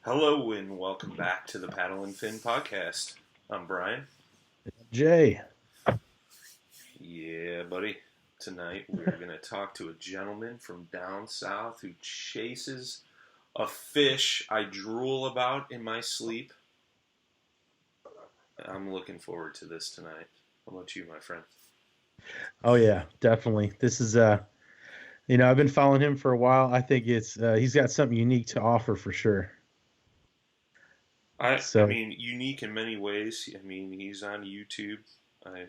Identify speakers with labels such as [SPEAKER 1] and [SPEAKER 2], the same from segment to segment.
[SPEAKER 1] Hello and welcome back to the Paddle and Fin podcast. I'm Brian.
[SPEAKER 2] Jay.
[SPEAKER 1] Yeah, buddy. Tonight we're going to talk to a gentleman from down south who chases a fish I drool about in my sleep. I'm looking forward to this tonight. How about you, my friend?
[SPEAKER 2] Oh yeah, definitely. This is I've been following him for a while. I think it's he's got something unique to offer for sure.
[SPEAKER 1] I mean, unique in many ways. I mean, he's on YouTube. I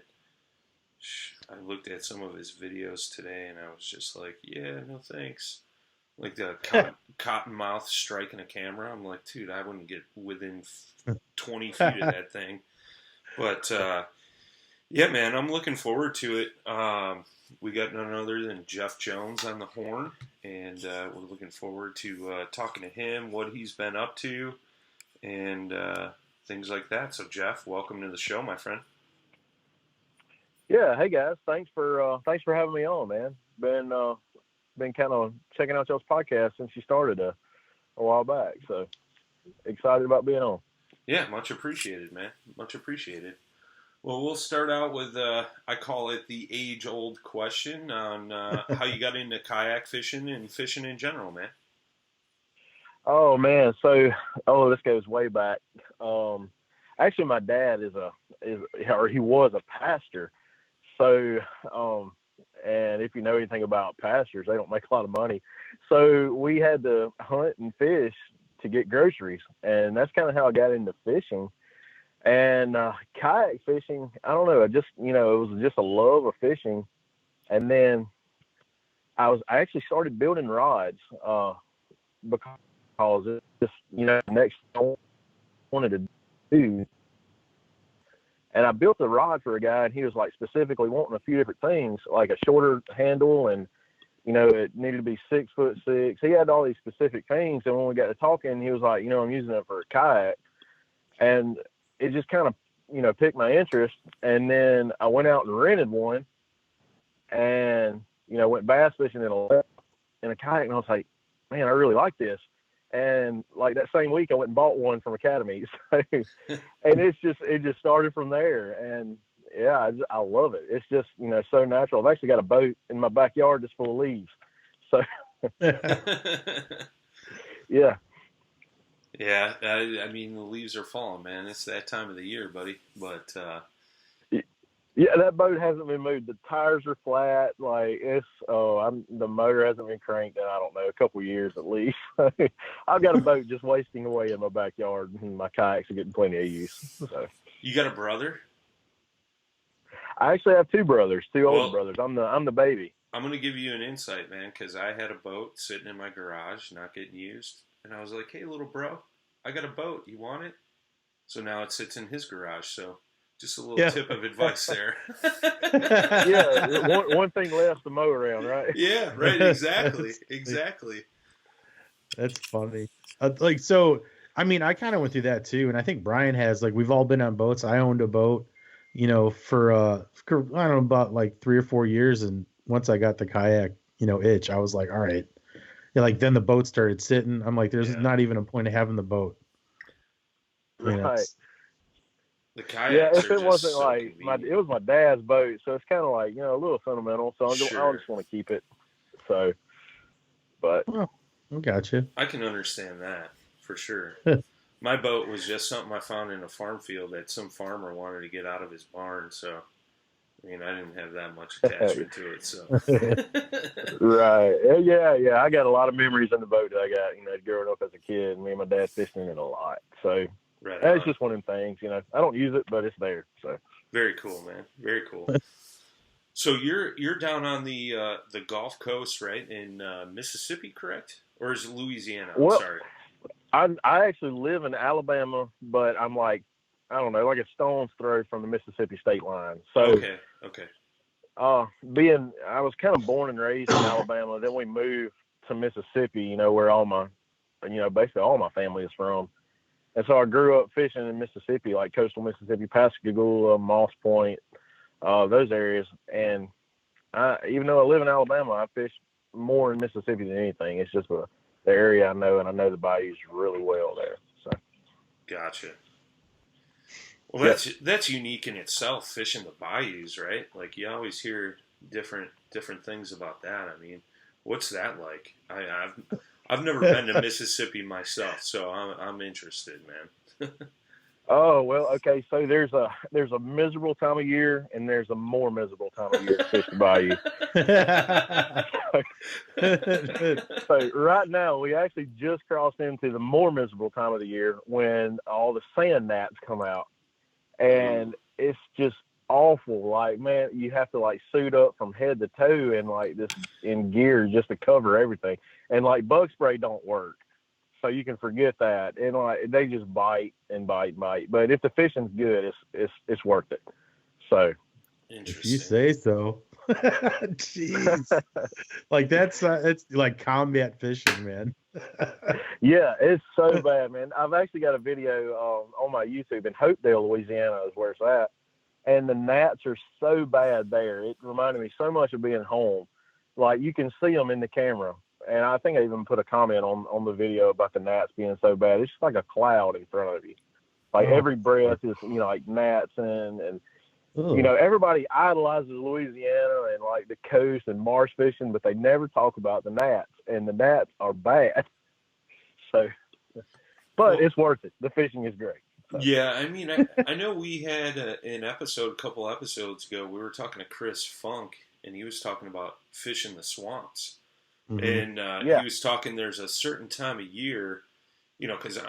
[SPEAKER 1] looked at some of his videos today, and I was just like, yeah, no thanks. Like the cottonmouth striking a camera. I'm like, dude, I wouldn't get within 20 feet of that thing. But, yeah, man, I'm looking forward to it. We got none other than Jeff Jones on the horn, and we're looking forward to talking to him, what he's been up to, and things like that. So, Jeff, welcome to the show, my friend.
[SPEAKER 3] Yeah, hey guys, thanks for having me on, man. Been kind of checking out y'all's podcast since you started a while back, so excited about being on.
[SPEAKER 1] Yeah, much appreciated, man. Much appreciated. Well, we'll start out with I call it the age-old question on how you got into kayak fishing and fishing in general, man.
[SPEAKER 3] Oh man, this goes way back. Actually, my dad he was a pastor. So, and if you know anything about pastors, they don't make a lot of money. So we had to hunt and fish to get groceries. And that's kind of how I got into fishing. And kayak fishing, I don't know, it was just a love of fishing. And then I actually started building rods because it's just, next thing I wanted to do. And I built a rod for a guy, and he was like specifically wanting a few different things, like a shorter handle, and it needed to be 6'6". He had all these specific things, and when we got to talking, he was like, I'm using it for a kayak, and it just kind of, piqued my interest. And then I went out and rented one, and went bass fishing in a kayak, and I was like, man, I really like this. And like that same week, I went and bought one from Academy. So, and it just started from there. And yeah, I love it. It's just, so natural. I've actually got a boat in my backyard that's full of leaves. So, yeah.
[SPEAKER 1] Yeah, I mean, the leaves are falling, man. It's that time of the year, buddy. But
[SPEAKER 3] yeah, that boat hasn't been moved. The tires are flat. Like the motor hasn't been cranked in, I don't know, a couple of years at least. I've got a boat just wasting away in my backyard, and my kayaks are getting plenty of use. So.
[SPEAKER 1] You got a brother?
[SPEAKER 3] I actually have two older brothers. I'm the baby.
[SPEAKER 1] I'm going to give you an insight, man, because I had a boat sitting in my garage, not getting used. And I was like, hey, little bro, I got a boat. You want it? So now it sits in his garage. So just a little tip of advice there.
[SPEAKER 3] Yeah, one thing less to mow around, right?
[SPEAKER 1] Yeah, right, exactly.
[SPEAKER 2] That's funny. I kind of went through that too, and I think Brian has. Like, we've all been on boats. I owned a boat, for I don't know, about like 3 or 4 years, and once I got the kayak, itch, I was like, all right. Yeah, like then the boat started sitting. I'm like, there's not even a point of having the boat.
[SPEAKER 3] Right.
[SPEAKER 1] The kayaks
[SPEAKER 3] yeah, if
[SPEAKER 1] are
[SPEAKER 3] it wasn't
[SPEAKER 1] so
[SPEAKER 3] like it was my dad's boat, so it's kind of like a little sentimental. So I just want to keep it. So, but
[SPEAKER 2] I gotcha.
[SPEAKER 1] I can understand that for sure. My boat was just something I found in a farm field that some farmer wanted to get out of his barn. So, I mean, I didn't have that much attachment to it. So,
[SPEAKER 3] right, yeah. I got a lot of memories in the boat that I got, growing up as a kid. Me and my dad fishing in it a lot. So.
[SPEAKER 1] Right
[SPEAKER 3] it's just one of them things, I don't use it, but it's there. So
[SPEAKER 1] very cool, man. Very cool. So you're down on the Gulf Coast, right, in Mississippi, correct? Or is it Louisiana? I'm sorry.
[SPEAKER 3] I actually live in Alabama, but I'm like, I don't know, like a stone's throw from the Mississippi state line. So
[SPEAKER 1] okay.
[SPEAKER 3] I was kind of born and raised in Alabama. Then we moved to Mississippi, where basically all my family is from. And so I grew up fishing in Mississippi, like coastal Mississippi, Pascagoula, Moss Point, those areas. And even though I live in Alabama, I fish more in Mississippi than anything. It's just the area I know, and I know the bayous really well there.
[SPEAKER 1] Gotcha. Well, that's unique in itself, fishing the bayous, right? Like you always hear different things about that. I mean, what's that like? I've never been to Mississippi myself, so I'm interested, man.
[SPEAKER 3] Oh, well, okay. So there's a miserable time of year, and there's a more miserable time of year to fish the bayou. So right now, we actually just crossed into the more miserable time of the year when all the sand gnats come out, and it's just awful. Like, man, you have to like suit up from head to toe and like this in gear just to cover everything, and like bug spray don't work. So you can forget that, and like they just bite and bite and bite. But if the fishing's good, it's worth it. So,
[SPEAKER 2] if you say so. Jeez, like that's it's like combat fishing, man.
[SPEAKER 3] Yeah, it's so bad, man. I've actually got a video on my YouTube in Hopedale, Louisiana, is where it's at, and the gnats are so bad there. It reminded me so much of being home. Like you can see them in the camera. And I think I even put a comment on the video about the gnats being so bad. It's just like a cloud in front of you. Like every breath is, like gnats and everybody idolizes Louisiana and like the coast and marsh fishing, but they never talk about the gnats, and the gnats are bad. So, but it's worth it. The fishing is great. So.
[SPEAKER 1] Yeah, I mean, I know we had an episode a couple episodes ago. We were talking to Chris Funk, and he was talking about fishing the swamps. Mm-hmm. And he was talking, there's a certain time of year, because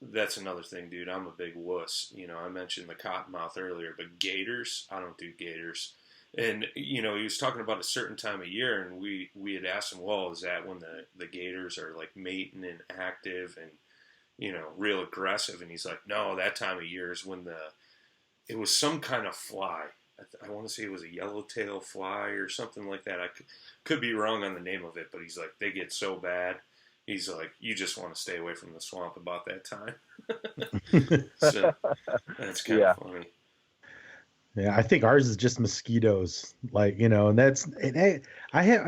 [SPEAKER 1] that's another thing, dude. I'm a big wuss. I mentioned the cottonmouth earlier, but gators, I don't do gators. And, he was talking about a certain time of year, and we had asked him, well, is that when the gators are like mating and active and, real aggressive? And he's like, no, that time of year is when it was some kind of fly. I want to say it was a yellowtail fly or something like that. I could be wrong on the name of it, but he's like, they get so bad. He's like, you just want to stay away from the swamp about that time. So that's kind of funny.
[SPEAKER 2] Yeah, I think ours is just mosquitoes, like and that's I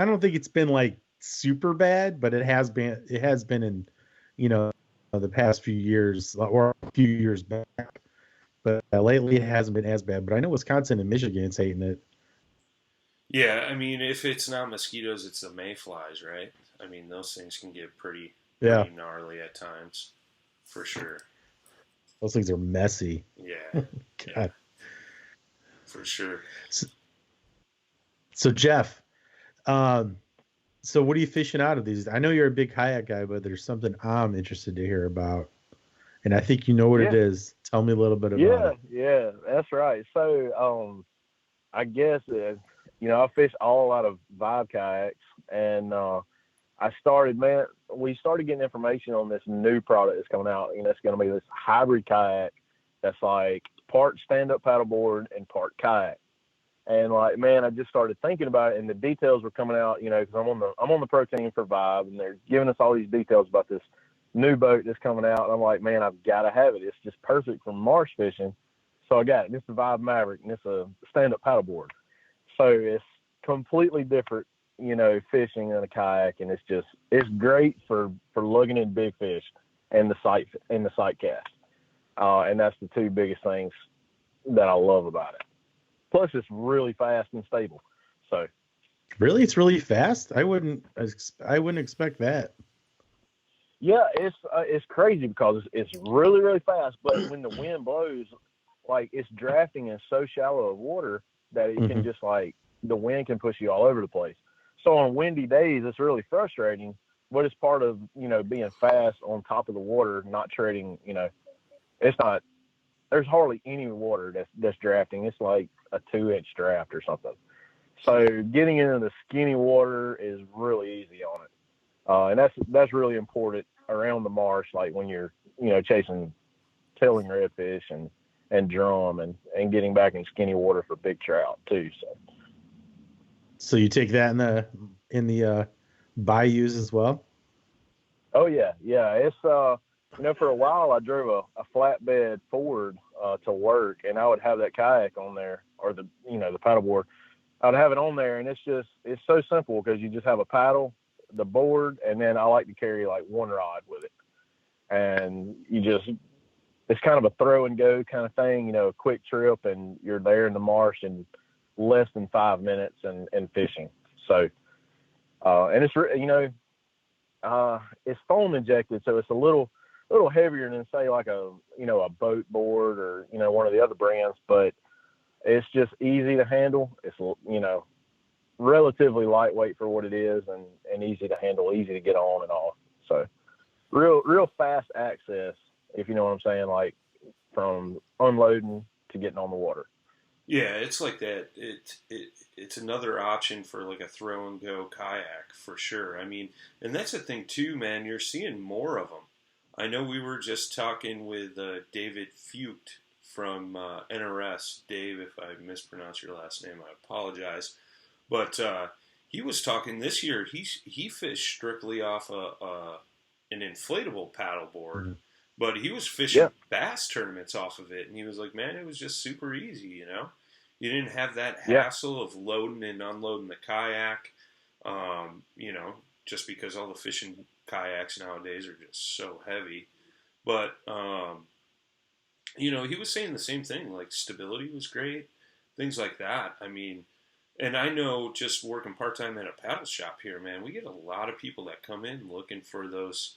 [SPEAKER 2] don't think it's been like super bad, but it has been in the past few years or a few years back. But lately it hasn't been as bad. But I know Wisconsin and Michigan's hating it.
[SPEAKER 1] Yeah, I mean, if it's not mosquitoes, it's the mayflies, right? I mean, those things can get pretty gnarly at times, for sure.
[SPEAKER 2] Those things are messy.
[SPEAKER 1] Yeah. Yeah, for sure.
[SPEAKER 2] So Jeff, so what are you fishing out of these? I know you're a big kayak guy, but there's something I'm interested to hear about. And I think you know what it is. Tell me a little bit about it.
[SPEAKER 3] Yeah, that's right. So, I guess, I fish all out of Vibe kayaks, and we started getting information on this new product that's coming out. It's going to be this hybrid kayak that's like part stand-up paddleboard and part kayak. And like, man, I just started thinking about it, and the details were coming out, because I'm on the pro team for Vibe, and they're giving us all these details about this new boat that's coming out, and I'm like, man, I've got to have it. It's just perfect for marsh fishing. So I got it. It's the Vibe Maverick, and it's a stand-up paddleboard. So it's completely different, fishing in a kayak, and it's great for lugging in big fish and the sight cast. And that's the two biggest things that I love about it. Plus, it's really fast and stable. So,
[SPEAKER 2] really, it's really fast? I wouldn't expect that.
[SPEAKER 3] Yeah, it's crazy because it's really, really fast. But when the wind blows, like it's drafting in so shallow of water that it can just like the wind can push you all over the place. So on windy days, it's really frustrating. But it's part of being fast on top of the water, not trading. It's not. There's hardly any water that's drafting. It's like a 2-inch draft or something. So getting into the skinny water is really easy on it. And that's really important around the marsh, like when you're, chasing tailing redfish and drum and getting back in skinny water for big trout too.
[SPEAKER 2] So you take that in the bayous as well?
[SPEAKER 3] Oh yeah. It's for a while I drove a flatbed Ford to work, and I would have that kayak on there, or the paddleboard. I'd have it on there, and it's so simple because you just have a paddle, the board, and then I like to carry like one rod with it, and you just it's kind of a throw and go kind of thing, you know, a quick trip and you're there in the marsh in less than 5 minutes and fishing. So, and it's, you know, it's foam injected. So it's a little heavier than say like a, you know, a boat board or, you know, one of the other brands, but it's just easy to handle. It's, you know, relatively lightweight for what it is and easy to handle, easy to get on and off. So real fast access, if you know what I'm saying, like from unloading to getting on the water.
[SPEAKER 1] Yeah, it's like that. It's another option for like a throw and go kayak for sure. I mean, and that's the thing too, man. You're seeing more of them. I know we were just talking with David Fucht from NRS. Dave, if I mispronounce your last name, I apologize. But he was talking this year. He fished strictly off an inflatable paddleboard. Mm-hmm. But he was fishing bass tournaments off of it, and he was like, man, it was just super easy, you know? You didn't have that hassle of loading and unloading the kayak, you know, just because all the fishing kayaks nowadays are just so heavy. But, you know, he was saying the same thing, like stability was great, things like that. I mean, and I know just working part-time at a paddle shop here, man, we get a lot of people that come in looking for those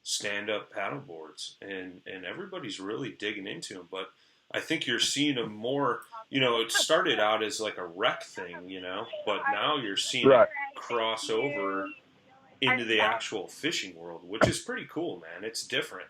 [SPEAKER 1] stand-up paddle boards, and everybody's really digging into them. But I think you're seeing them more, you know, it started out as like a rec thing, you know, but now you're seeing it cross over into the actual fishing world, which is pretty cool, man. It's different.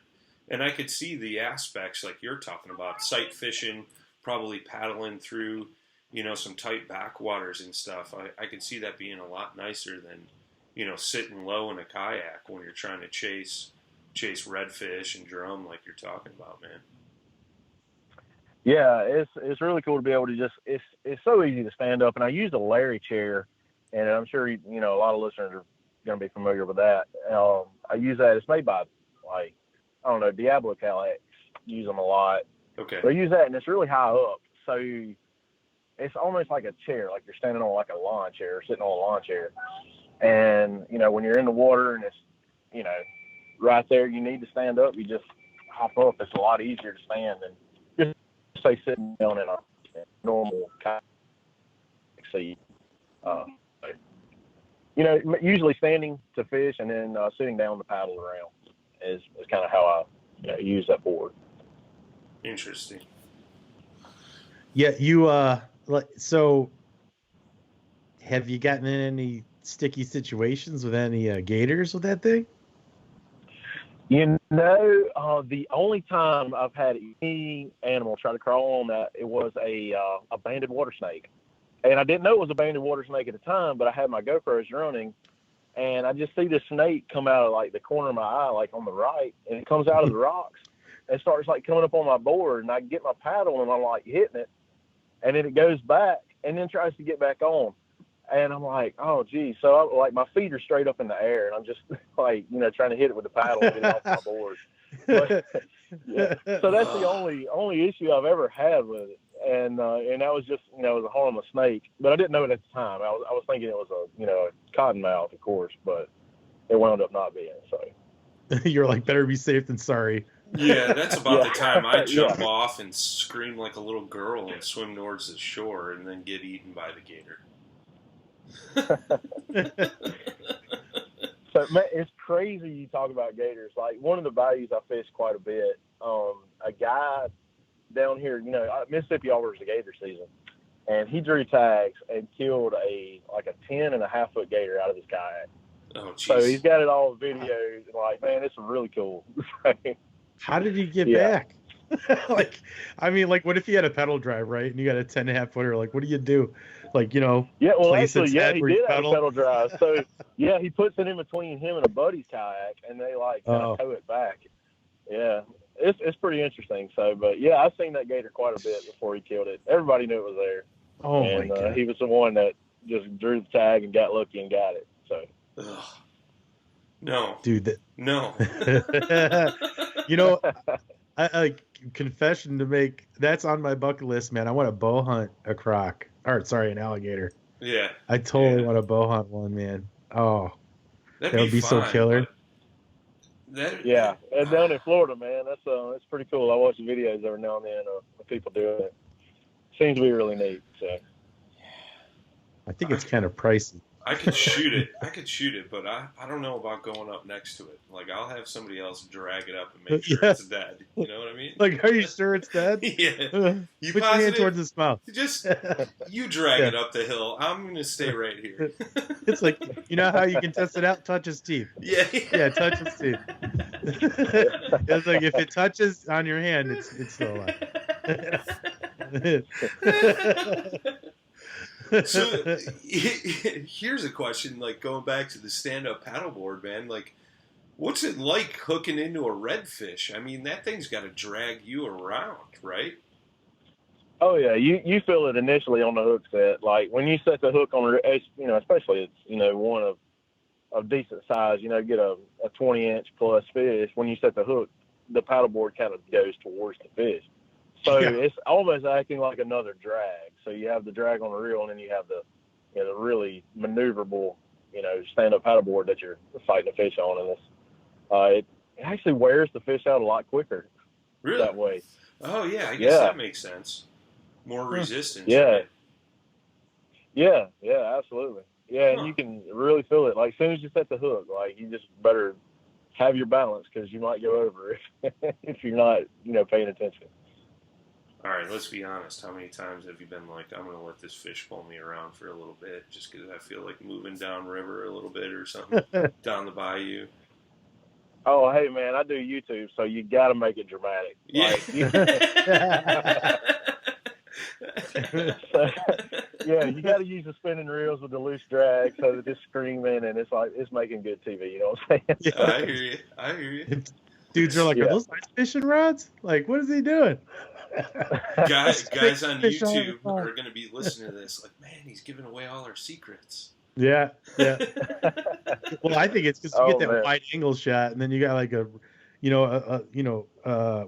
[SPEAKER 1] And I could see the aspects like you're talking about, sight fishing, probably paddling through, you know, some tight backwaters and stuff. I could see that being a lot nicer than, you know, sitting low in a kayak when you're trying to chase redfish and drum like you're talking about, man.
[SPEAKER 3] Yeah, it's really cool to be able to just, it's so easy to stand up. And I used a Larry chair, and I'm sure, you know, a lot of listeners are going to be familiar with that. I use that. It's made by, like, I don't know, Diablo Kayaks. Use them a lot.
[SPEAKER 1] Okay.
[SPEAKER 3] But I use that, and it's really high up. So it's almost like a chair, like you're standing on like a lawn chair, or sitting on a lawn chair. And, you know, when you're in the water and it's, you know, right there, you need to stand up, you just hop up. It's a lot easier to stand than just say sitting down in a normal kayak seat. You know, usually standing to fish and then sitting down to paddle around is kind of how I, you know, use that board.
[SPEAKER 1] Interesting.
[SPEAKER 2] Yeah, you so have you gotten in any sticky situations with any gators with that thing?
[SPEAKER 3] You know, the only time I've had any animal try to crawl on that, it was a banded water snake. And I didn't know it was a banded water snake at the time, but I had my GoPros running, and I just see this snake come out of like the corner of my eye, like on the right, and it comes out of the rocks and starts like coming up on my board, and I get my paddle and I'm like hitting it, and then it goes back and then tries to get back on. And I'm like, oh, geez. So like my feet are straight up in the air, and I'm just like, you know, trying to hit it with the paddle and get it off my board. But, yeah. So that's the only issue I've ever had with it. And that was just, you know, it was a harmless snake. But I didn't know it at the time. I was thinking it was a, you know, a cottonmouth, of course, but it wound up not being. So
[SPEAKER 2] you're like, better be safe than sorry.
[SPEAKER 1] Yeah, that's about the time I jump off and scream like a little girl and swim towards the shore and then get eaten by the gator.
[SPEAKER 3] So man, it's crazy you talk about gators. Like one of the bayous I fish quite a bit. A guy down here, you know, Mississippi always the gator season, and he drew tags and killed a 10.5-foot gator out of his kayak.
[SPEAKER 1] Oh, geez.
[SPEAKER 3] So he's got it all videoed. And like, man, it's really cool.
[SPEAKER 2] How did he get back? Like, I mean, like, what if he had a pedal drive, right? And you got a 10.5-footer? Like, what do you do? Like, you know,
[SPEAKER 3] place actually, he did have a pedal drive. So, yeah, he puts it in between him and a buddy's kayak, and they like kind of tow it back. Yeah, it's pretty interesting. So, but yeah, I've seen that gator quite a bit before he killed it. Everybody knew it was there.
[SPEAKER 2] Oh, and, my God.
[SPEAKER 3] He was the one that just drew the tag and got lucky and got it. So.
[SPEAKER 1] Ugh. No,
[SPEAKER 2] dude.
[SPEAKER 1] No.
[SPEAKER 2] You know, I confession to make. That's on my bucket list, man. I want to bow hunt a croc. Or sorry, an alligator.
[SPEAKER 1] Yeah.
[SPEAKER 2] I totally want to bow hunt one, man. Oh, that would be so killer.
[SPEAKER 3] Yeah, and down in Florida, man, that's pretty cool. I watch the videos every now and then of people doing it. Seems to be really neat. So
[SPEAKER 2] I think it's kind of pricey.
[SPEAKER 1] I could shoot it, but I don't know about going up next to it. Like, I'll have somebody else drag it up and make sure it's dead. You know what I mean?
[SPEAKER 2] Like, are you sure it's dead?
[SPEAKER 1] Yeah. You
[SPEAKER 2] put your hand towards its mouth.
[SPEAKER 1] Just you drag it up the hill. I'm gonna stay right here.
[SPEAKER 2] It's like, you know how you can test it out? Touch his teeth.
[SPEAKER 1] Yeah.
[SPEAKER 2] Yeah, touch his teeth. It's like if it touches on your hand, it's still alive.
[SPEAKER 1] So here's a question, like going back to the stand-up paddleboard, man, like what's it like hooking into a redfish? I mean, that thing's got to drag you around, right?
[SPEAKER 3] Oh yeah, you feel it initially on the hook set. Like when you set the hook on, you know, especially it's one of decent size, get a 20-inch plus fish. When you set the hook, the paddleboard kind of goes towards the fish. So it's almost acting like another drag. So you have the drag on the reel, and then you have the really maneuverable, stand-up paddleboard that you're fighting a fish on. And it actually wears the fish out a lot quicker.
[SPEAKER 1] Really?
[SPEAKER 3] That way.
[SPEAKER 1] Oh yeah, I guess that makes sense. More resistance.
[SPEAKER 3] Yeah.
[SPEAKER 1] Right?
[SPEAKER 3] Yeah, absolutely. Yeah, and you can really feel it. Like as soon as you set the hook, like you just better have your balance because you might go over if you're not, paying attention.
[SPEAKER 1] All right, let's be honest. How many times have you been like, I'm going to let this fish pull me around for a little bit just because I feel like moving down river a little bit or something, down the bayou?
[SPEAKER 3] Oh, hey, man, I do YouTube, so you got to make it dramatic.
[SPEAKER 1] Yeah.
[SPEAKER 3] You got to use the spinning reels with the loose drag so that it's screaming and it's making good TV. You know what I'm saying?
[SPEAKER 1] Yeah, I hear you.
[SPEAKER 2] Dudes are like, are those ice fishing rods? Like, what is he doing?
[SPEAKER 1] Guys on YouTube are going to be listening to this like, man, he's giving away all our secrets.
[SPEAKER 2] Yeah. Well, I think it's because you get that wide angle shot, and then you got like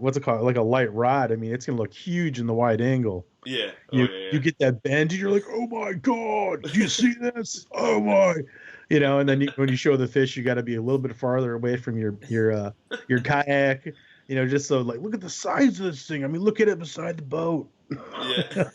[SPEAKER 2] what's it called? Like a light rod. I mean, it's gonna look huge in the wide angle.
[SPEAKER 1] Yeah.
[SPEAKER 2] You get that bend, and you're like, oh my god, do you see this? Oh my, and then when you show the fish, you got to be a little bit farther away from your kayak. Just so like, look at the size of this thing. I mean, look at it beside the boat.
[SPEAKER 1] Yeah.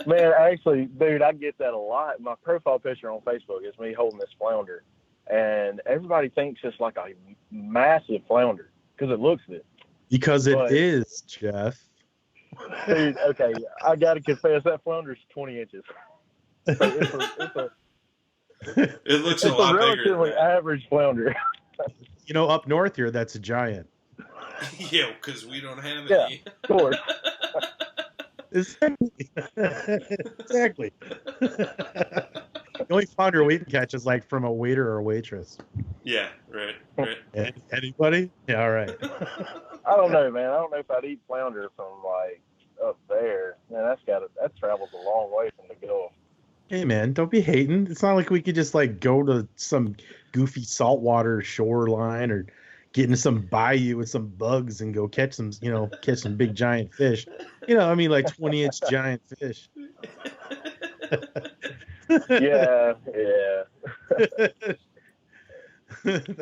[SPEAKER 3] Man, actually, dude, I get that a lot. My profile picture on Facebook is me holding this flounder, and everybody thinks it's like a massive flounder because it looks it.
[SPEAKER 2] Because it is, Jeff.
[SPEAKER 3] Dude, okay, I got to confess, that flounder is 20 inches. So
[SPEAKER 1] it looks a lot bigger.
[SPEAKER 3] Relatively average flounder.
[SPEAKER 2] Up north here, that's a giant.
[SPEAKER 1] Yeah, because we don't have
[SPEAKER 3] Yeah,
[SPEAKER 1] any.
[SPEAKER 3] of course.
[SPEAKER 2] Exactly. The only flounder we can catch is like from a waiter or a waitress.
[SPEAKER 1] Yeah, right.
[SPEAKER 2] Anybody? Yeah, all right.
[SPEAKER 3] I don't know, man. I don't know if I'd eat flounder from like up there. Man, that travels a long way from the Gulf.
[SPEAKER 2] Hey, man, don't be hating. It's not like we could just like go to some goofy saltwater shoreline or get into some bayou with some bugs and go catch some big giant fish. I mean, like 20-inch giant fish.
[SPEAKER 3] Yeah.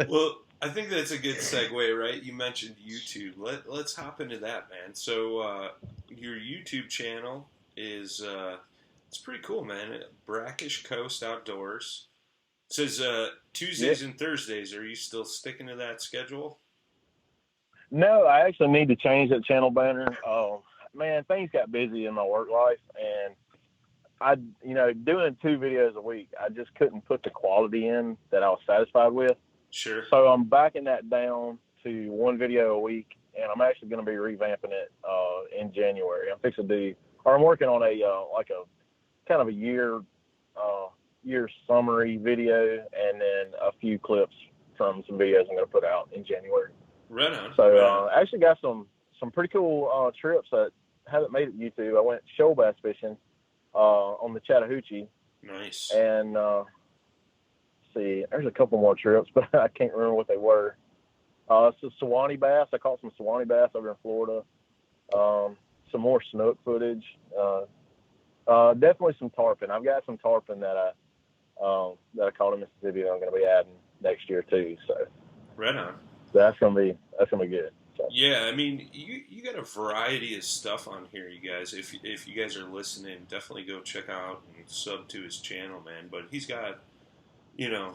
[SPEAKER 1] Well, I think that's a good segue, right? You mentioned YouTube. Let's hop into that, man. So your YouTube channel is it's pretty cool, man. Brackish Coast Outdoors. It says Tuesdays and Thursdays. Are you still sticking to that schedule?
[SPEAKER 3] No, I actually need to change that channel banner. Man, things got busy in my work life, and doing 2 videos a week, I just couldn't put the quality in that I was satisfied with.
[SPEAKER 1] Sure.
[SPEAKER 3] So I'm backing that down to 1 video a week, and I'm actually going to be revamping it in January. I'm working on a kind of a year summary video, and then a few clips from some videos I'm going to put out in January.
[SPEAKER 1] Right on.
[SPEAKER 3] So I actually got some pretty cool trips that haven't made it to YouTube. I went shoal bass fishing on the Chattahoochee.
[SPEAKER 1] Nice.
[SPEAKER 3] And see, there's a couple more trips, but I can't remember what they were. So Sewanee bass. I caught some Sewanee bass over in Florida. Some more snook footage. Definitely some tarpon. I've got some tarpon that I caught in Mississippi that I'm going to be adding next year too. So
[SPEAKER 1] Right on.
[SPEAKER 3] That's gonna be good. So.
[SPEAKER 1] Yeah, I mean, you got a variety of stuff on here, you guys. If you guys are listening, definitely go check out and sub to his channel, man. But he's got, you know,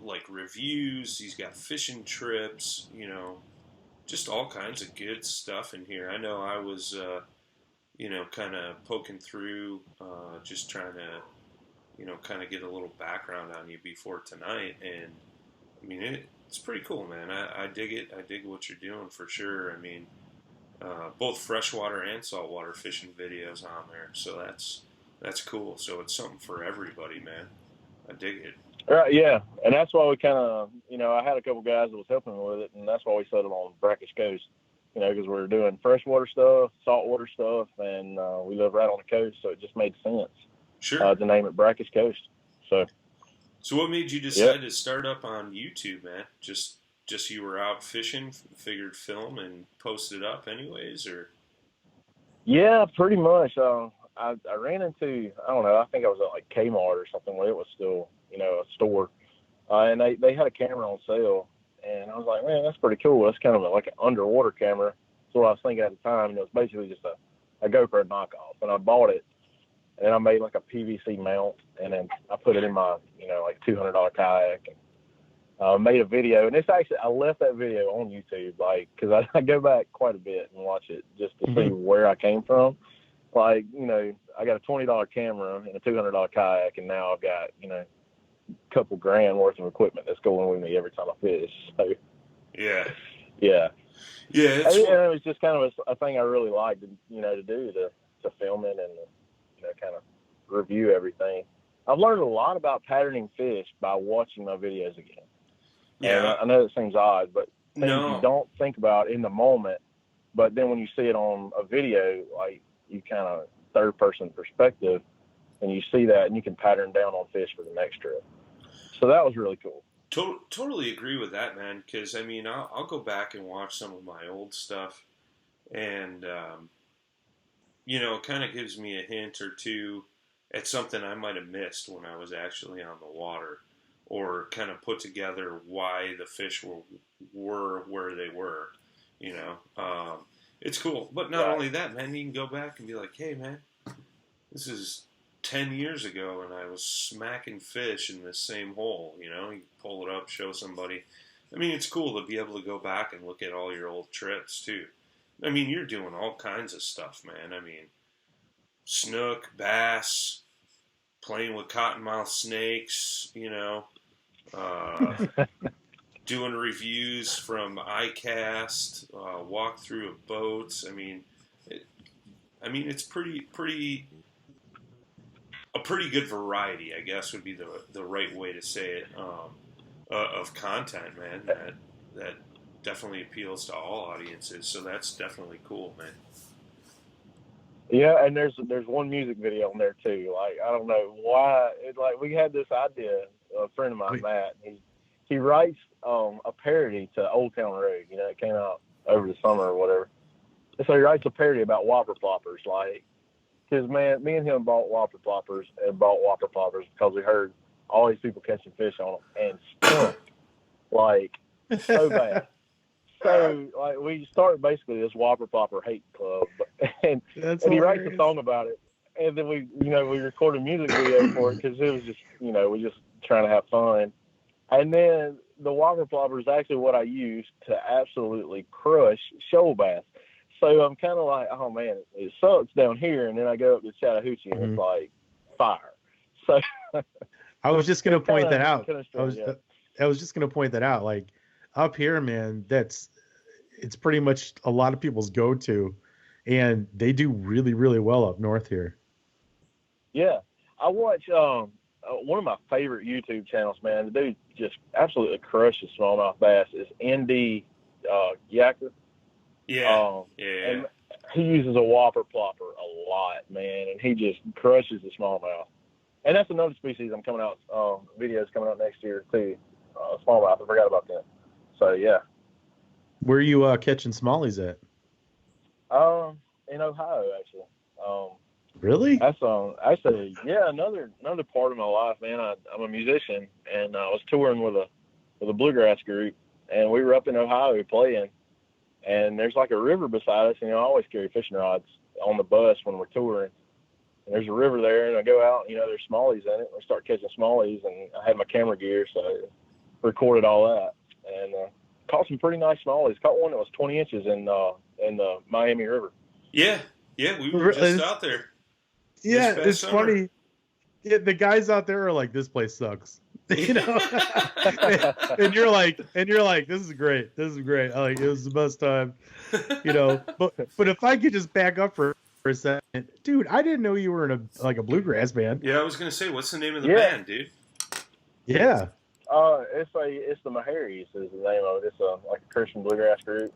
[SPEAKER 1] like reviews. He's got fishing trips. You know, just all kinds of good stuff in here. I know I was, you know, kind of poking through, just trying to, you know, kind of get a little background on you before tonight, and I mean it's pretty cool, man. I dig it. I dig what you're doing for sure. I mean, both freshwater and saltwater fishing videos on there, so that's cool. So it's something for everybody, man. I dig it.
[SPEAKER 3] Right, yeah, and that's why we kind of, you know, I had a couple guys that was helping me with it, and that's why we settled on Brackish Coast, you know, because we were doing freshwater stuff, saltwater stuff, and we live right on the coast, so it just made sense.
[SPEAKER 1] Sure.
[SPEAKER 3] To name it Brackish Coast.
[SPEAKER 1] So what made you decide to start up on YouTube, man? Just you were out fishing, figured film and post it up anyways, or?
[SPEAKER 3] Yeah, pretty much. I ran into, I don't know, I think I was at like Kmart or something where it was still, you know, a store. And they had a camera on sale. And I was like, man, that's pretty cool. That's kind of like an underwater camera. That's what I was thinking at the time. And it was basically just a GoPro knockoff. And I bought it. And I made like a PVC mount, and then I put it in my, you know, like $200 kayak, and made a video. And it's actually, I left that video on YouTube, like, because I go back quite a bit and watch it just to see where I came from. Like, you know, I got a $20 camera and a $200 kayak, and now I've got, you know, a couple grand worth of equipment that's going with me every time I fish. So,
[SPEAKER 1] yeah.
[SPEAKER 3] And it was just kind of a thing I really liked, you know, to do, to film it and, you know, kind of review everything. I've learned a lot about patterning fish by watching my videos again.
[SPEAKER 1] Yeah.
[SPEAKER 3] And I know it seems odd, but things you don't think about in the moment, but then when you see it on a video, like you kind of third person perspective, and you see that and you can pattern down on fish for the next trip. So that was really cool.
[SPEAKER 1] Totally agree with that, man. Because I mean, I'll go back and watch some of my old stuff, and you know, it kind of gives me a hint or two at something I might have missed when I was actually on the water, or kind of put together why the fish were where they were. You know, it's cool. But not only that, man, you can go back and be like, hey, man, this is 10 years ago, and I was smacking fish in this same hole. You know, you pull it up, show somebody. I mean, it's cool to be able to go back and look at all your old trips too. I mean, you're doing all kinds of stuff, man. I mean, snook, bass, playing with cottonmouth snakes, you know, doing reviews from iCast, walkthrough of boats. I mean, it's a pretty good variety, I guess, would be the right way to say it, of content, man. That definitely appeals to all audiences, so that's definitely cool, man.
[SPEAKER 3] Yeah, and there's one music video on there too. Like, I don't know why, like we had this idea. A friend of mine, Matt, he writes a parody to Old Town Road. You know, it came out over the summer or whatever. And so he writes a parody about whopper ploppers, like, because man, me and him bought whopper ploppers because we heard all these people catching fish on them and stunk like so bad. So, like, we started basically this whopper plopper hate club, and he writes a song about it, and then we recorded a music video for it because it was just, you know, we just trying to have fun, and then the whopper plopper is actually what I use to absolutely crush shoal bass. So I'm kind of like, oh man, it sucks down here, and then I go up to Chattahoochee and it's like fire. So
[SPEAKER 2] I was just gonna point that out. I was just gonna point that out. Like, up here, man, it's pretty much a lot of people's go-to, and they do really, really well up north here.
[SPEAKER 3] Yeah, I watch one of my favorite YouTube channels, man. The dude just absolutely crushes smallmouth bass. Is Andy Yacker.
[SPEAKER 1] Yeah.
[SPEAKER 3] And he uses a whopper plopper a lot, man, and he just crushes the smallmouth. And that's another species I'm coming out. Videos coming out next year too. Smallmouth. I forgot about that. So yeah.
[SPEAKER 2] Where are you catching smallies at?
[SPEAKER 3] In Ohio, actually.
[SPEAKER 2] Really?
[SPEAKER 3] That's actually, yeah, another part of my life, man. I'm a musician, and I was touring with a bluegrass group, and we were up in Ohio playing, and there's like a river beside us, and I always carry fishing rods on the bus when we're touring. And there's a river there, and I go out, there's smallies in it. We start catching smallies, and I had my camera gear, so I recorded all that, and caught some pretty nice smallies. Caught one that was 20 inches in the Miami River.
[SPEAKER 1] Yeah, we were just out there.
[SPEAKER 2] Yeah, it's summer. Funny. Yeah, the guys out there are like, this place sucks. and you're like, this is great. This is great. I like, it was the best time. But if I could just back up for a second, dude, I didn't know you were in a bluegrass band.
[SPEAKER 1] Yeah, I was gonna say, what's the name of the band, dude?
[SPEAKER 2] Yeah.
[SPEAKER 3] It's the Maharis is the name of it. It's like a Christian bluegrass group,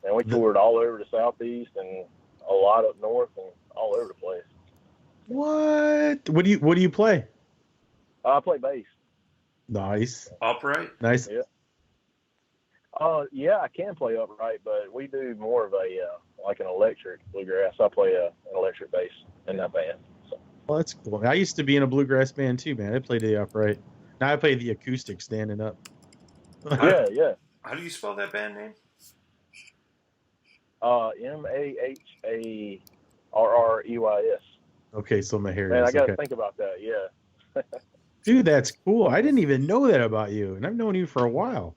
[SPEAKER 3] and we toured all over the Southeast and a lot up north and all over the place.
[SPEAKER 2] What do you play?
[SPEAKER 3] I play bass.
[SPEAKER 2] Nice.
[SPEAKER 1] Upright?
[SPEAKER 2] Nice.
[SPEAKER 3] Yeah. Yeah, I can play upright, but we do more of like an electric bluegrass. I play an electric bass in that band. So.
[SPEAKER 2] Well, that's cool. I used to be in a bluegrass band too, man. I played the upright. Now I play the acoustic standing up.
[SPEAKER 3] Yeah.
[SPEAKER 1] How do you spell that band name?
[SPEAKER 3] Maharreys.
[SPEAKER 2] Okay, so Maharis.
[SPEAKER 3] Man, I got to think about that. Yeah.
[SPEAKER 2] Dude, that's cool. I didn't even know that about you, and I've known you for a while.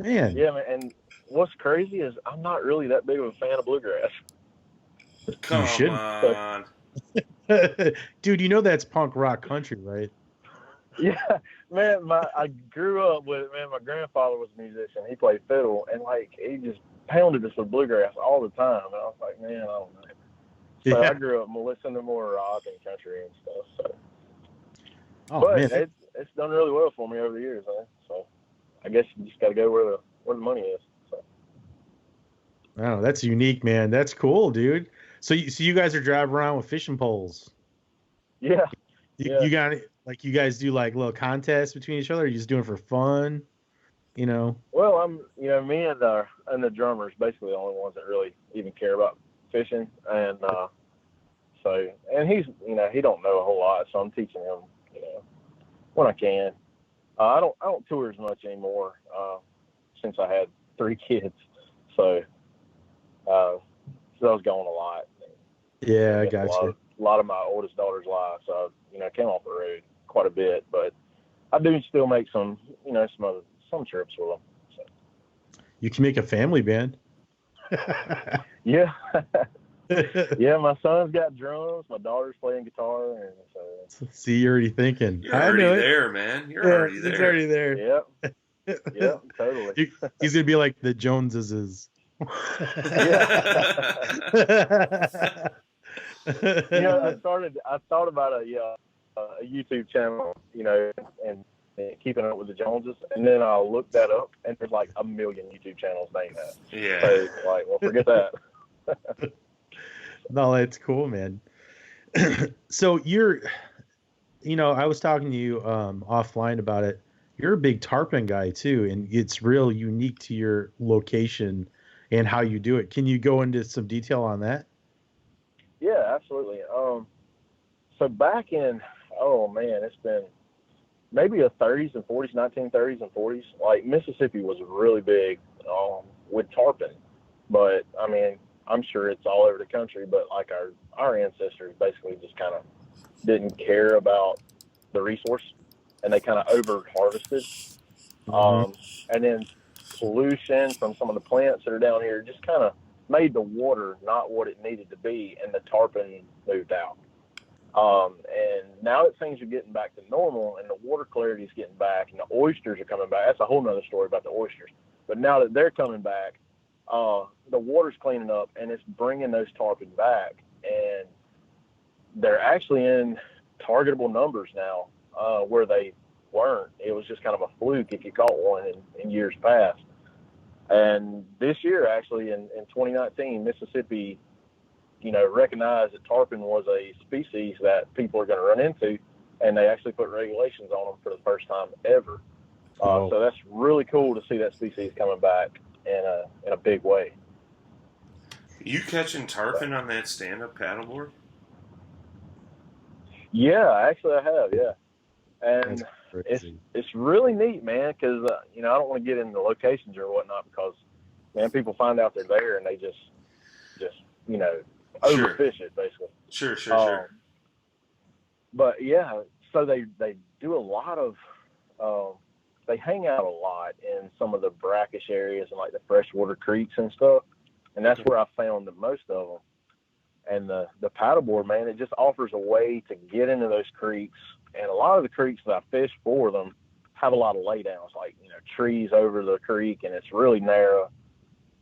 [SPEAKER 2] Man.
[SPEAKER 3] Yeah, man. And what's crazy is I'm not really that big of a fan of bluegrass.
[SPEAKER 1] Come on.
[SPEAKER 2] Dude, that's punk rock country, right?
[SPEAKER 3] Yeah, man. I grew up with my grandfather was a musician. He played fiddle, and like he just pounded us with bluegrass all the time. And I was like, man, I don't know. So I grew up listening to more rock and country and stuff. So, but man, it's done really well for me over the years, man. So I guess you just got to go where the money is. So.
[SPEAKER 2] Oh, that's unique, man. That's cool, dude. So you guys are driving around with fishing poles?
[SPEAKER 3] Yeah.
[SPEAKER 2] You got it. Like you guys do like little contests between each other? Or are you just doing it for fun?
[SPEAKER 3] Well, I'm me and the drummers basically the only ones that really even care about fishing, and and he's he don't know a whole lot, so I'm teaching him when I can. I don't tour as much anymore since I had 3 kids, so I was going a lot.
[SPEAKER 2] Yeah, I got you.
[SPEAKER 3] A lot of my oldest daughter's life, so I came off the road quite a bit, but I do still make some some trips with them. So.
[SPEAKER 2] You can make a family band.
[SPEAKER 3] Yeah. Yeah, my son's got drums, my daughter's playing guitar, and so.
[SPEAKER 2] See, you're already thinking.
[SPEAKER 1] You're already there, man. You're already there.
[SPEAKER 2] He's already there.
[SPEAKER 3] Yep, totally.
[SPEAKER 2] He's gonna be like the Joneses.
[SPEAKER 3] I thought about a YouTube channel, and keeping up with the Joneses, and then I looked that up, and there's like 1 million YouTube channels named that.
[SPEAKER 1] Yeah.
[SPEAKER 3] So like, well, forget that.
[SPEAKER 2] No, it's cool, man. So I was talking to you offline about it. You're a big tarpon guy too, and it's real unique to your location and how you do it. Can you go into some detail on that?
[SPEAKER 3] Yeah, absolutely. So back in, it's been maybe the 30s and 40s, 1930s and 40s. Like Mississippi was really big with tarpon, but I mean, I'm sure it's all over the country. But like our ancestors basically just kind of didn't care about the resource, and they kind of over harvested. And then pollution from some of the plants that are down here just kind of made the water not what it needed to be, and the tarpon moved out. And now that things are getting back to normal and the water clarity is getting back and the oysters are coming back, that's a whole nother story about the oysters. But now that they're coming back, the water's cleaning up and it's bringing those tarpon back, and they're actually in targetable numbers now, where they weren't. It was just kind of a fluke if you caught one in years past. And this year, actually, in 2019, Mississippi, recognized that tarpon was a species that people are going to run into, and they actually put regulations on them for the first time ever. So that's really cool to see that species coming back in a big way.
[SPEAKER 1] You catching tarpon on that stand-up paddleboard?
[SPEAKER 3] Yeah, actually I have, yeah. And it's really neat, man. Because I don't want to get into locations or whatnot because, man, people find out they're there and they just overfish it basically.
[SPEAKER 1] Sure.
[SPEAKER 3] But yeah, so they do a lot of. They hang out a lot in some of the brackish areas and like the freshwater creeks and stuff, and that's where I found the most of them. And the paddleboard, man, it just offers a way to get into those creeks. And a lot of the creeks that I fish for them have a lot of laydowns, like, trees over the creek, and it's really narrow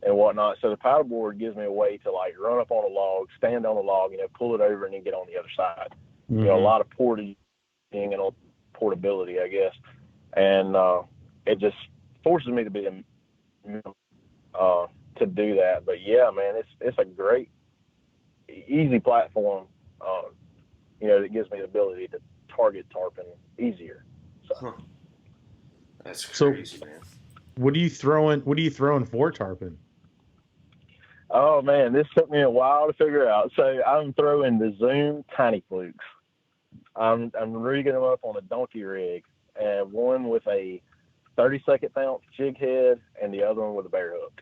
[SPEAKER 3] and whatnot. So the paddleboard gives me a way to like run up on a log, stand on a log, pull it over and then get on the other side.
[SPEAKER 2] Mm-hmm.
[SPEAKER 3] A lot of porting and portability, I guess. And it just forces me to be to do that. But yeah, man, it's a great, easy platform, that gives me the ability to target tarpon easier. So.
[SPEAKER 1] That's crazy, man.
[SPEAKER 2] What are you throwing for tarpon?
[SPEAKER 3] Oh man, this took me a while to figure out. So I'm throwing the Zoom tiny flukes. I'm rigging them up on a donkey rig, and one with a 32nd ounce jig head and the other one with a bear hook.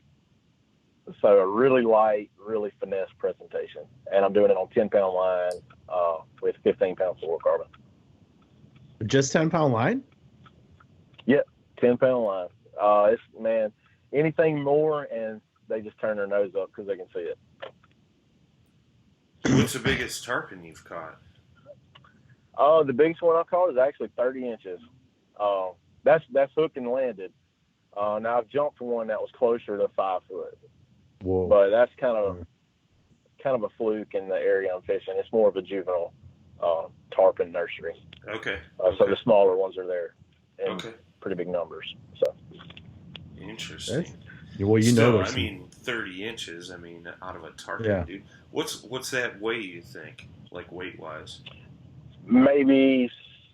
[SPEAKER 3] So a really light, really finesse presentation. And I'm doing it on 10-pound line with 15-pound fluorocarbon.
[SPEAKER 2] Just 10-pound line?
[SPEAKER 3] Yep, 10-pound line. Man, anything more, and they just turn their nose up because they can see it.
[SPEAKER 1] What's the biggest tarpon you've caught?
[SPEAKER 3] The biggest one I caught is actually 30 inches. That's hooked and landed. Now I've jumped for one that was closer to 5 foot.
[SPEAKER 2] Whoa.
[SPEAKER 3] But that's kind of a fluke in the area I'm fishing. It's more of a juvenile tarpon nursery.
[SPEAKER 1] Okay.
[SPEAKER 3] So the smaller ones are there in
[SPEAKER 1] Okay.
[SPEAKER 3] pretty big numbers. So
[SPEAKER 1] interesting.
[SPEAKER 2] Well,
[SPEAKER 1] Still, 30 inches. Out of a tarpon, dude. What's that weigh? You think, like weight wise?
[SPEAKER 3] Maybe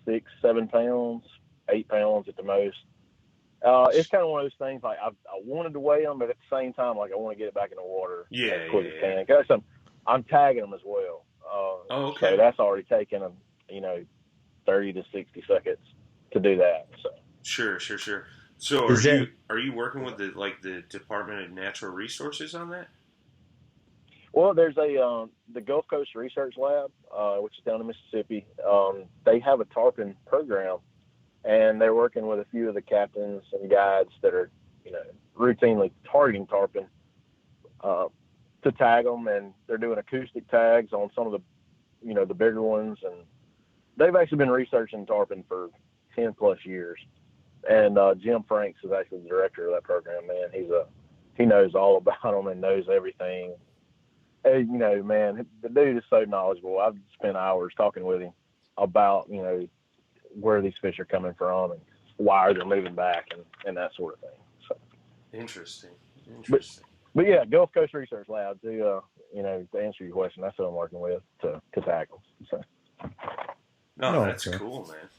[SPEAKER 3] 6-7 pounds, 8 pounds at the most. It's kind of one of those things. Like I wanted to weigh them, but at the same time, like I want to get it back in the water as quick as can. Cause I'm tagging them as well.
[SPEAKER 1] Okay.
[SPEAKER 3] So that's already taken 30 to 60 seconds to do that. So.
[SPEAKER 1] Sure. So are you working with the Department of Natural Resources on that?
[SPEAKER 3] Well, there's the Gulf Coast Research Lab, which is down in Mississippi. They have a tarpon program, and they're working with a few of the captains and guides that are, routinely targeting tarpon to tag them, and they're doing acoustic tags on some of the, the bigger ones, and they've actually been researching tarpon for 10 plus years. And Jim Franks is actually the director of that program. Man, he knows all about them and knows everything. And, man, the dude is so knowledgeable. I've spent hours talking with him about, where these fish are coming from and why they're moving back and that sort of thing. So
[SPEAKER 1] interesting.
[SPEAKER 3] But yeah, Gulf Coast Research Lab to answer your question, that's what I'm working with to tackle. So.
[SPEAKER 1] No, that's cool, man.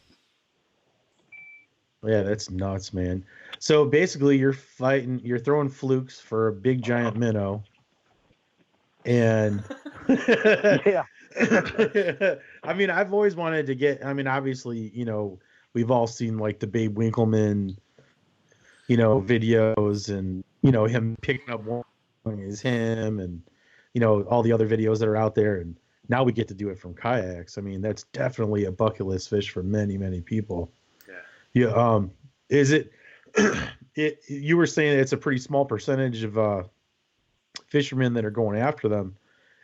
[SPEAKER 2] Yeah, that's nuts, man. So basically, you're throwing flukes for a big giant minnow, and
[SPEAKER 3] yeah.
[SPEAKER 2] I've always wanted to get. Obviously, we've all seen like the Babe Winkleman, videos, and him picking up one is him, and all the other videos that are out there, and now we get to do it from kayaks. That's definitely a bucket list fish for many, many people. Yeah. Is it? You were saying it's a pretty small percentage of fishermen that are going after them.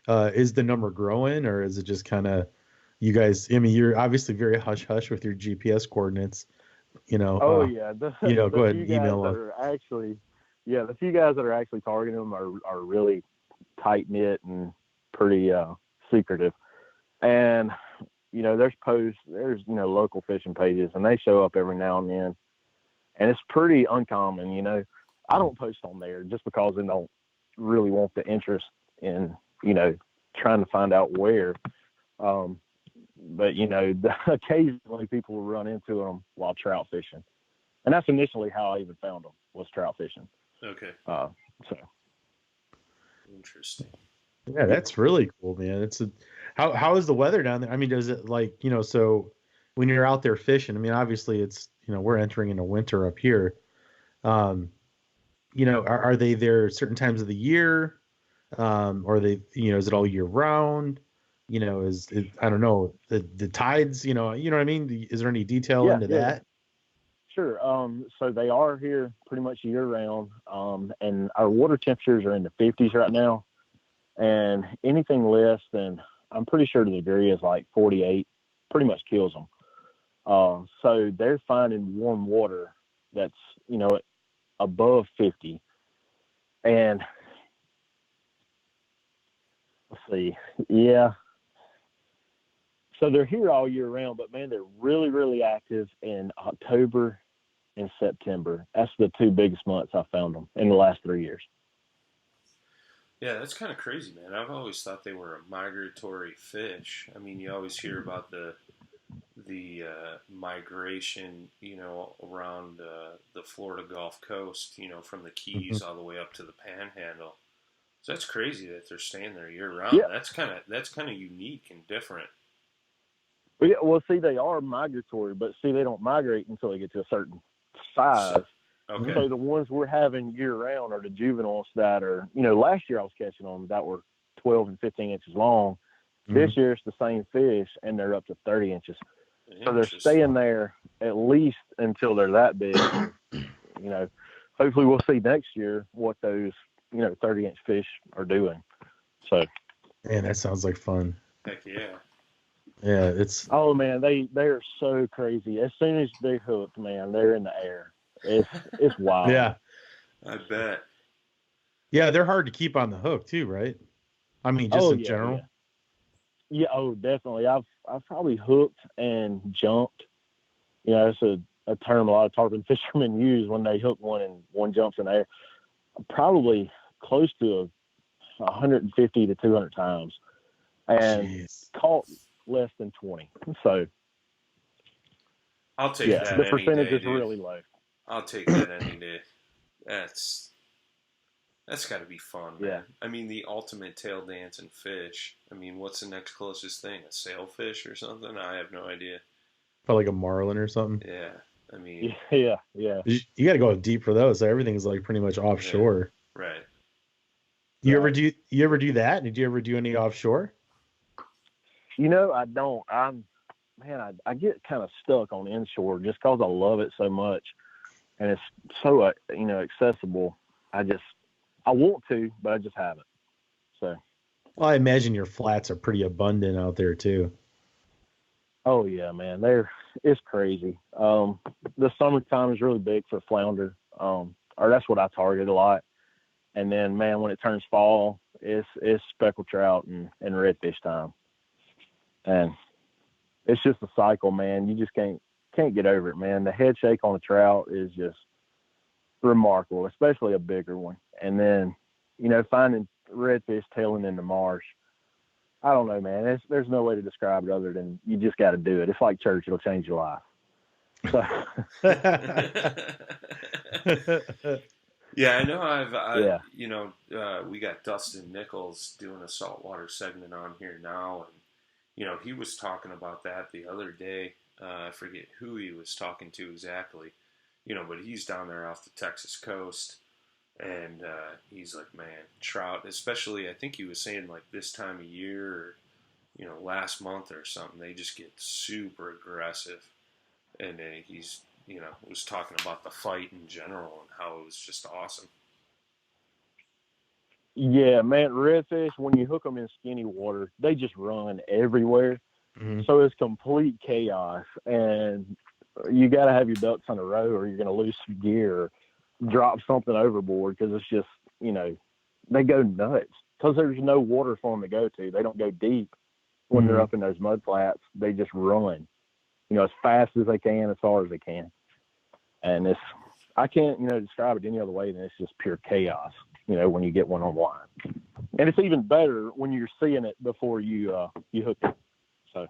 [SPEAKER 2] Is the number growing, or is it just kind of you guys? You're obviously very hush hush with your GPS coordinates.
[SPEAKER 3] Oh yeah.
[SPEAKER 2] Go ahead. Email them.
[SPEAKER 3] The few guys that are actually targeting them are really tight knit and pretty secretive, and. There's posts, there's, local fishing pages, and they show up every now and then. And it's pretty uncommon, I don't post on there just because they don't really want the interest in, trying to find out where. But, occasionally people will run into them while trout fishing. And that's initially how I even found them, was trout fishing.
[SPEAKER 1] Okay.
[SPEAKER 3] So.
[SPEAKER 1] Interesting.
[SPEAKER 2] Yeah, that's really cool, man. How is the weather down there? Does it so when you're out there fishing, obviously it's we're entering into winter up here. Are they there certain times of the year? Or they, is it all year round? I don't know, the tides, you know what I mean? Is there any detail into that?
[SPEAKER 3] Sure. So they are here pretty much year round. And our water temperatures are in the 50s right now. And anything less than, I'm pretty sure the degree is like 48, pretty much kills them. So they're finding warm water that's, above 50. And let's see. Yeah. So they're here all year round, but man, they're really, really active in October and September. That's the two biggest months I found them in the last 3 years.
[SPEAKER 1] Yeah, that's kind of crazy, man. I've always thought they were a migratory fish. I mean, you always hear about the migration, around the Florida Gulf Coast, from the Keys all the way up to the Panhandle. So that's crazy that they're staying there year round. Yeah. That's kind of unique and different.
[SPEAKER 3] Well, see, they are migratory, but see, they don't migrate until they get to a certain size.
[SPEAKER 1] Okay.
[SPEAKER 3] So the ones we're having year round are the juveniles that are, last year I was catching them that were 12 and 15 inches long. This year it's the same fish and they're up to 30 inches. So they're staying there at least until they're that big. Hopefully we'll see next year what those, 30-inch fish are doing. So.
[SPEAKER 2] Man, that sounds like fun.
[SPEAKER 1] Heck yeah.
[SPEAKER 2] Yeah, it's.
[SPEAKER 3] Oh man, they are so crazy. As soon as they're hooked, man, they're in the air. It's wild.
[SPEAKER 2] Yeah,
[SPEAKER 1] I bet.
[SPEAKER 2] Yeah, they're hard to keep on the hook too, right? I mean, just in general.
[SPEAKER 3] Yeah. Oh, definitely. I've probably hooked and jumped. It's a term a lot of tarpon fishermen use when they hook one and one jumps in the air. Probably close to 150 to 200 times, and caught less than 20. So
[SPEAKER 1] I'll take that.
[SPEAKER 3] The percentage
[SPEAKER 1] day,
[SPEAKER 3] is really low.
[SPEAKER 1] I'll take that any day. That's got to be fun, man.
[SPEAKER 3] Yeah.
[SPEAKER 1] I mean, the ultimate tail dancing fish. I mean, what's the next closest thing? A sailfish or something? I have no idea.
[SPEAKER 2] Probably like a marlin or something.
[SPEAKER 1] Yeah. I mean.
[SPEAKER 3] Yeah.
[SPEAKER 2] You got to go deep for those. So everything's like pretty much offshore.
[SPEAKER 1] Yeah, right.
[SPEAKER 2] You ever do that? Did you ever do any offshore?
[SPEAKER 3] I don't. I get kind of stuck on inshore just because I love it so much, and it's so accessible. I want to, but I just haven't. So.
[SPEAKER 2] Well, I imagine your flats are pretty abundant out there too.
[SPEAKER 3] Oh yeah, man, it's crazy. The summertime is really big for flounder, or that's what I target a lot. And then, man, when it turns fall, it's speckled trout and redfish time. And it's just a cycle, man. You just can't get over it, man. The head shake on a trout is just remarkable, especially a bigger one. And then, finding redfish tailing in the marsh. I don't know, man. There's no way to describe it other than you just got to do it. It's like church; it'll change your life. So.
[SPEAKER 1] Yeah, I know. We got Dustin Nichols doing a saltwater segment on here now, and he was talking about that the other day. I forget who he was talking to exactly, but he's down there off the Texas coast, and he's like, man, trout, especially, I think he was saying like this time of year, or, last month or something, they just get super aggressive, and he's was talking about the fight in general and how it was just awesome.
[SPEAKER 3] Yeah, man, redfish, when you hook them in skinny water, they just run everywhere. Mm-hmm. So it's complete chaos, and you got to have your ducks in a row or you're going to lose some gear or drop something overboard, because it's just, they go nuts because there's no water for them to go to. They don't go deep when they're up in those mud flats. They just run, as fast as they can, as far as they can. And I can't, describe it any other way than it's just pure chaos, when you get one on line. And it's even better when you're seeing it before you hook it. So.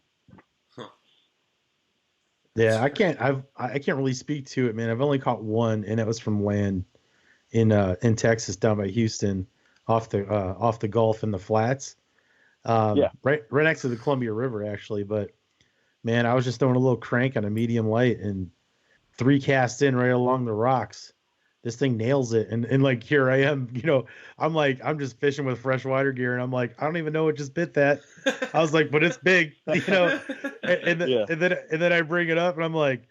[SPEAKER 2] Yeah, I can't really speak to it, man. I've only caught one, and it was from land in Texas, down by Houston, off the Gulf in the flats. Right next to the Columbia River, actually. But man, I was just throwing a little crank on a medium light, and 3 casts in right along the rocks. This thing nails it. And like, here I am, I'm just fishing with freshwater gear. And I'm like, I don't even know what just bit that. I was like, but it's big, and then I bring it up and I'm like,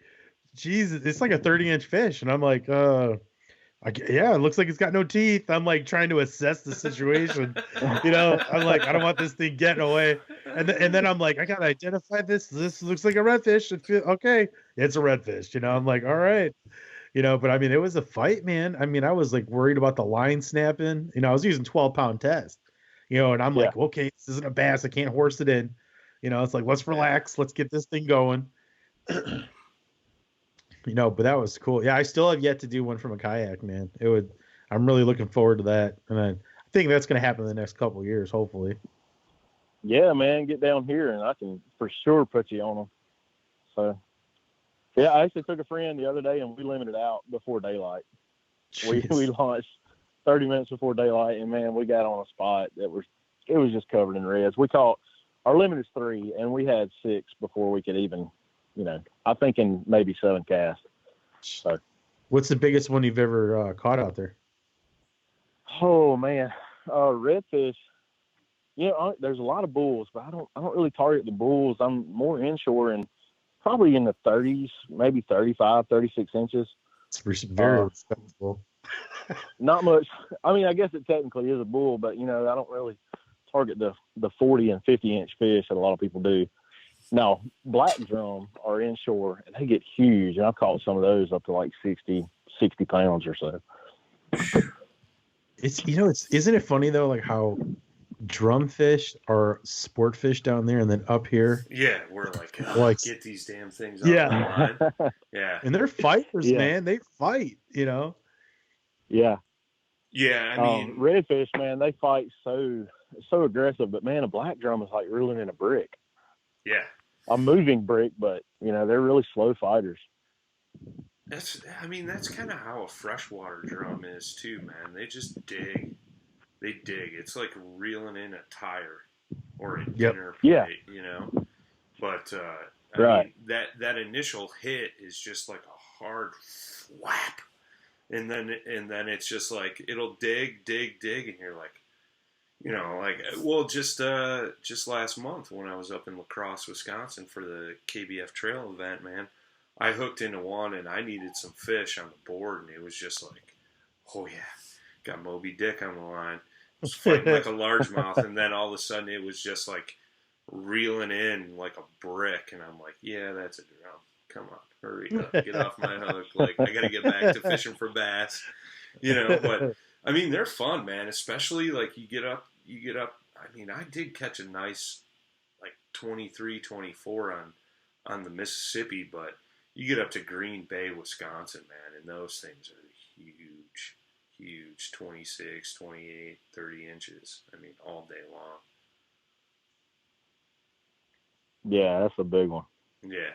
[SPEAKER 2] Jesus, it's like a 30-inch fish. And I'm like, yeah, it looks like it's got no teeth. I'm like trying to assess the situation. I'm like, I don't want this thing getting away. And then I'm like, I gotta identify this. This looks like a redfish. Okay, it's a redfish. I'm like, all right. But I mean, it was a fight, man. I mean, I was like worried about the line snapping. I was using 12-pound test. And I'm like, okay, this isn't a bass. I can't horse it in. It's like, let's relax. Let's get this thing going. But that was cool. Yeah, I still have yet to do one from a kayak, man. I'm really looking forward to that. And I think that's going to happen in the next couple of years, hopefully.
[SPEAKER 3] Yeah, man, get down here and I can for sure put you on them. So, yeah, I actually took a friend the other day and we limited out before daylight. We launched 30 minutes before daylight, and man, we got on a spot it was just covered in reds. We caught, our limit is 3, and we had 6 before we could even, I think in maybe 7 casts. So,
[SPEAKER 2] what's the biggest one you've ever caught out there?
[SPEAKER 3] Oh man, redfish. There's a lot of bulls, but I don't really target the bulls. I'm more inshore and probably in the 30s, maybe 35, 36 inches.
[SPEAKER 2] It's very respectable.
[SPEAKER 3] Not much. I mean, I guess it technically is a bull, but I don't really target the 40 and 50-inch fish that a lot of people do. Now, black drum are inshore and they get huge, and I've caught some of those up to like 60 pounds or so.
[SPEAKER 2] Isn't it funny though, like how drumfish are sport fish down there, and then up here,
[SPEAKER 1] yeah, we're like get these damn things off the line. Yeah,
[SPEAKER 2] and they're fighters, man. They fight,
[SPEAKER 3] Yeah,
[SPEAKER 1] I mean,
[SPEAKER 3] redfish, man, they fight so aggressive, but man, a black drum is like reeling in a brick.
[SPEAKER 1] Yeah,
[SPEAKER 3] a moving brick, but they're really slow fighters.
[SPEAKER 1] That's kind of how a freshwater drum is too, man. They just dig. They dig. It's like reeling in a tire or a dinner plate, But I mean, that initial hit is just like a hard whap, and then it's just like it'll dig, and you're like, just last month when I was up in La Crosse, Wisconsin for the KBF Trail event, man, I hooked into one and I needed some fish on the board, and it was just like, oh yeah. Got Moby Dick on the line. Was fighting like a largemouth, and then all of a sudden it was just like reeling in like a brick, and I'm like, yeah, that's a drum. Come on, hurry up, get off my hook. Like, I gotta get back to fishing for bass, But I mean, they're fun, man. Especially like you get up. I mean, I did catch a nice like 23, 24 on the Mississippi, but you get up to Green Bay, Wisconsin, man, and those things are huge, 26, 28, 30 inches. I mean, all day long.
[SPEAKER 3] Yeah, that's a big one.
[SPEAKER 1] Yeah.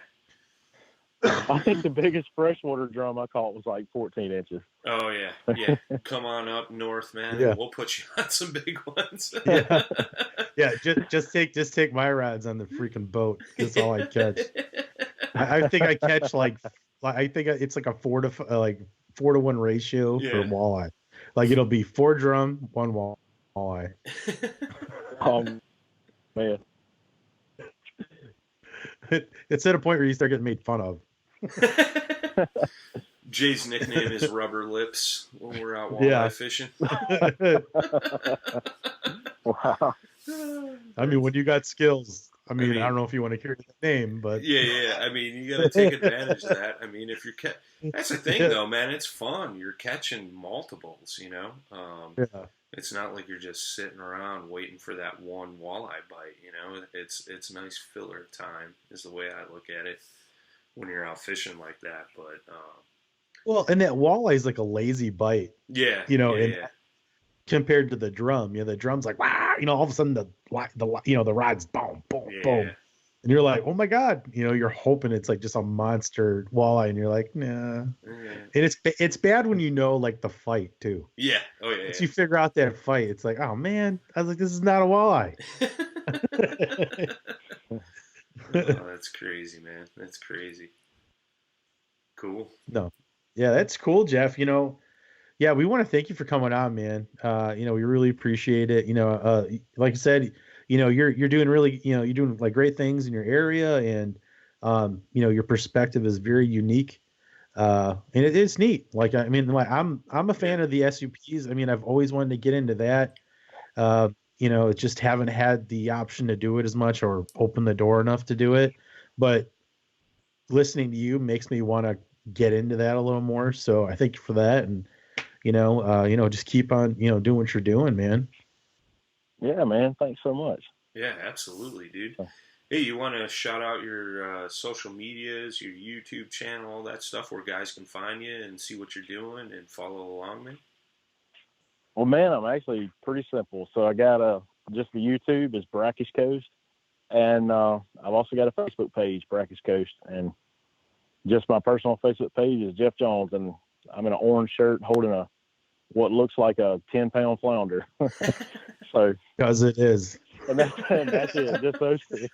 [SPEAKER 3] I think the biggest freshwater drum I caught was like 14 inches.
[SPEAKER 1] Oh, yeah. Yeah. Come on up north, man. Yeah. We'll put you on some big ones.
[SPEAKER 2] Yeah. Just take my rides on the freaking boat. That's all I catch. I think I catch it's like a 4 to 1 ratio for walleye. Like it'll be 4 drum, 1 walleye.
[SPEAKER 3] Oh man.
[SPEAKER 2] It's at a point where you start getting made fun of.
[SPEAKER 1] Jay's nickname is Rubber Lips when we're out walleye fishing.
[SPEAKER 3] Wow.
[SPEAKER 2] I mean, when you got skills, I mean, I don't know if you want to carry the name, but
[SPEAKER 1] yeah. I mean, you got to take advantage of that. I mean, if you're that's the thing, though, man. It's fun. You're catching multiples. It's not like you're just sitting around waiting for that one walleye bite. It's nice filler time is the way I look at it when you're out fishing like that. But
[SPEAKER 2] well, and that walleye is like a lazy bite.
[SPEAKER 1] Yeah,
[SPEAKER 2] compared to the drum, the drum's like, wow, all of a sudden the rod's boom, boom, boom, and you're like, oh my god, you're hoping it's like just a monster walleye, and you're like, nah. And it's bad when like the fight too.
[SPEAKER 1] Yeah, oh yeah.
[SPEAKER 2] Once you figure out that fight, it's like, oh man, I was like, this is not a walleye.
[SPEAKER 1] Oh, that's crazy, man. That's crazy. Cool.
[SPEAKER 2] No. Yeah, that's cool, Jeff. Yeah, we want to thank you for coming on, man. We really appreciate it. Like I said, you're doing really, you're doing like great things in your area, and your perspective is very unique. And it is neat. Like, I mean, like I'm a fan of the SUPs. I mean, I've always wanted to get into that. Just haven't had the option to do it as much or open the door enough to do it. But listening to you makes me want to get into that a little more. So I thank you for that. And, just keep on, doing what you're doing, man.
[SPEAKER 3] Yeah, man. Thanks so much.
[SPEAKER 1] Yeah, absolutely, dude. Hey, you want to shout out your social medias, your YouTube channel, all that stuff where guys can find you and see what you're doing and follow along, man?
[SPEAKER 3] Well, man, I'm actually pretty simple. So I got just the YouTube is Brackish Coast, and I've also got a Facebook page, Brackish Coast, and just my personal Facebook page is Jeff Jones, and I'm in an orange shirt holding what looks like a 10-pound flounder. So,
[SPEAKER 2] because it is.
[SPEAKER 3] And that's it, just those two.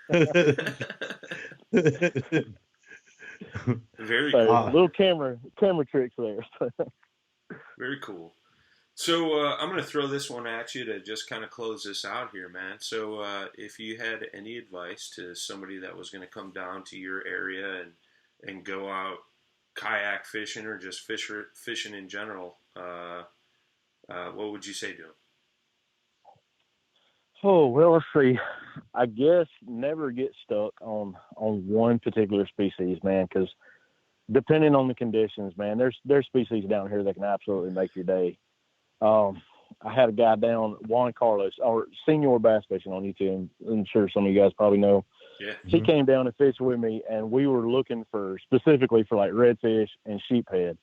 [SPEAKER 1] Very cool.
[SPEAKER 3] Little camera tricks there.
[SPEAKER 1] Very cool. So I'm going to throw this one at you to just kind of close this out here, man. So if you had any advice to somebody that was going to come down to your area and go out kayak fishing or just fishing in general, what would you say to them?
[SPEAKER 3] Oh, well, let's see. I guess never get stuck on one particular species, man, because depending on the conditions, man, there's species down here that can absolutely make your day. I had a guy down, Juan Carlos, or Senior Bass Fishing on YouTube. I'm sure some of you guys probably know.
[SPEAKER 1] Yeah.
[SPEAKER 3] He came down and fished with me, and we were looking specifically for like redfish and sheephead.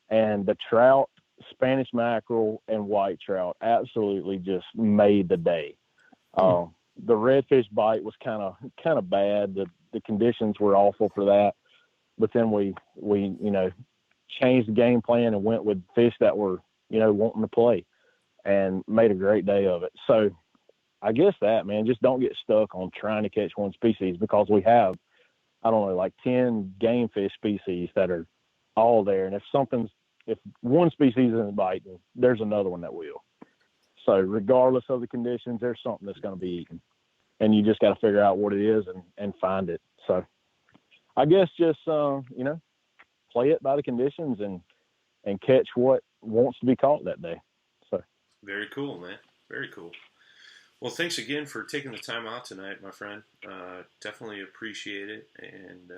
[SPEAKER 3] And the trout, Spanish mackerel, and white trout absolutely just made the day. The redfish bite was kind of bad. The conditions were awful for that. But then we changed the game plan and went with fish that were, wanting to play, and made a great day of it. So I guess that, man, just don't get stuck on trying to catch one species, because we have, I don't know, like 10 game fish species that are all there. And if one species isn't biting, there's another one that will. So regardless of the conditions, there's something that's going to be eaten, and you just got to figure out what it is and find it. So I guess just, play it by the conditions and catch what wants to be caught that day. So
[SPEAKER 1] very cool, man. Very cool. Well, thanks again for taking the time out tonight, my friend. Definitely appreciate it. And,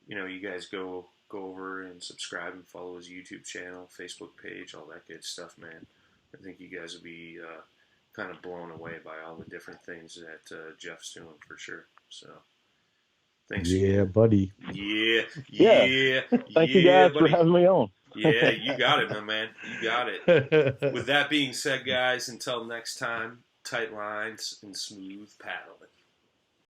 [SPEAKER 1] you guys go over and subscribe and follow his YouTube channel, Facebook page, all that good stuff, man. I think you guys will be kind of blown away by all the different things that Jeff's doing for sure. So thanks.
[SPEAKER 2] Yeah, buddy.
[SPEAKER 1] Yeah.
[SPEAKER 3] Thank you guys
[SPEAKER 1] buddy.
[SPEAKER 3] for having me on.
[SPEAKER 1] Yeah, you got it, my man. You got it. With that being said, guys, until next time, tight lines and smooth paddling.